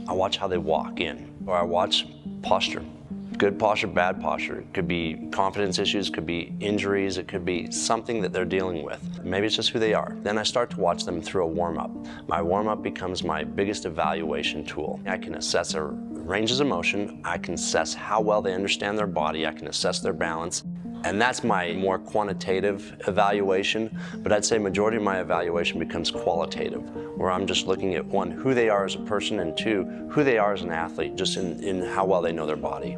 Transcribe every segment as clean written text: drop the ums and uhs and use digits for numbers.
I watch how they walk in, or I watch posture. Good posture, bad posture. It could be confidence issues, could be injuries, it could be something that they're dealing with. Maybe it's just who they are. Then I start to watch them through a warm-up. My warm-up becomes my biggest evaluation tool. I can assess their ranges of motion, I can assess how well they understand their body, I can assess their balance. And that's my more quantitative evaluation, but I'd say majority of my evaluation becomes qualitative, where I'm just looking at one, who they are as a person, and two, who they are as an athlete, just in how well they know their body.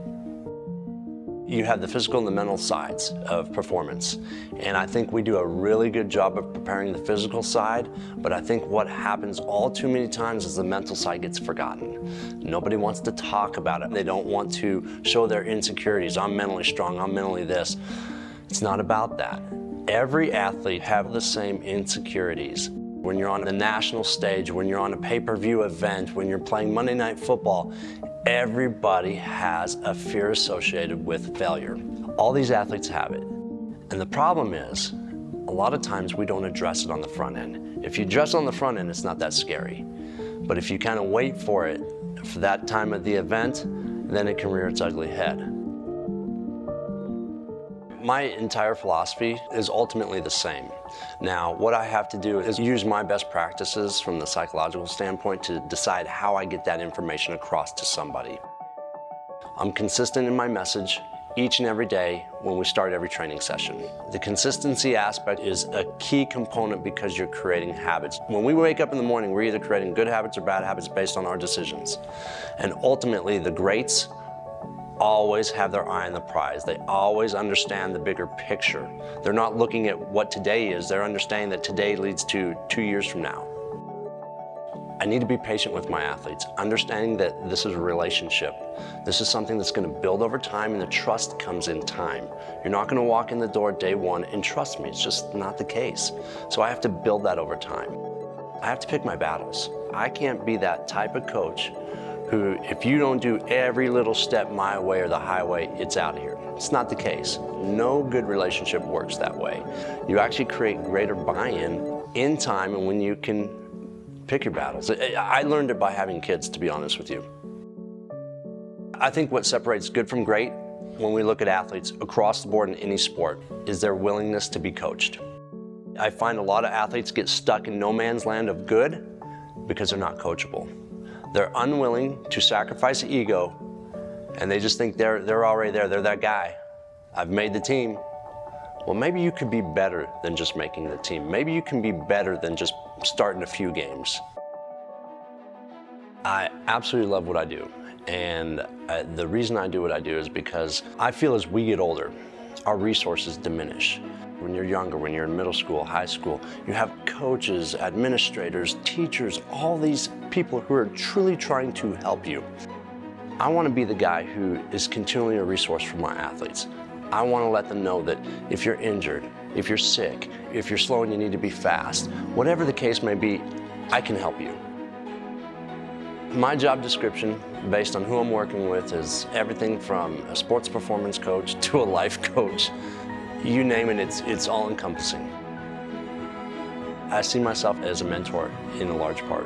You have the physical and the mental sides of performance, and I think we do a really good job of preparing the physical side, but I think what happens all too many times is the mental side gets forgotten. Nobody wants to talk about it. They don't want to show their insecurities. I'm mentally strong, I'm mentally this. It's not about that. Every athlete has the same insecurities. When you're on the national stage, when you're on a pay-per-view event, when you're playing Monday Night Football, everybody has a fear associated with failure. All these athletes have it. And the problem is, a lot of times we don't address it on the front end. If you address it on the front end, it's not that scary. But if you kind of wait for it, for that time of the event, then it can rear its ugly head. My entire philosophy is ultimately the same. Now, what I have to do is use my best practices from the psychological standpoint to decide how I get that information across to somebody. I'm consistent in my message each and every day when we start every training session. The consistency aspect is a key component because you're creating habits. When we wake up in the morning, we're either creating good habits or bad habits based on our decisions. And ultimately, the greats always have their eye on the prize. They always understand the bigger picture. They're not looking at what today is, they're understanding that today leads to 2 years from now. I need to be patient with my athletes, understanding that this is a relationship. This is something that's going to build over time, and the trust comes in time. You're not going to walk in the door day one and trust me, it's just not the case. So I have to build that over time. I have to pick my battles. I can't be that type of coach who, if you don't do every little step my way or the highway, it's out of here. It's not the case. No good relationship works that way. You actually create greater buy-in in time and when you can pick your battles. I learned it by having kids, to be honest with you. I think what separates good from great when we look at athletes across the board in any sport is their willingness to be coached. I find a lot of athletes get stuck in no man's land of good because they're not coachable. They're unwilling to sacrifice ego, and they just think they're already there. They're that guy. I've made the team. Well, maybe you could be better than just making the team. Maybe you can be better than just starting a few games. I absolutely love what I do, and the reason I do what I do is because I feel as we get older, our resources diminish. When you're younger, when you're in middle school, high school, you have coaches, administrators, teachers, all these people who are truly trying to help you. I want to be the guy who is continually a resource for my athletes. I want to let them know that if you're injured, if you're sick, if you're slow and you need to be fast, whatever the case may be, I can help you. My job description, based on who I'm working with, is everything from a sports performance coach to a life coach. You name it, it's all encompassing. I see myself as a mentor in a large part.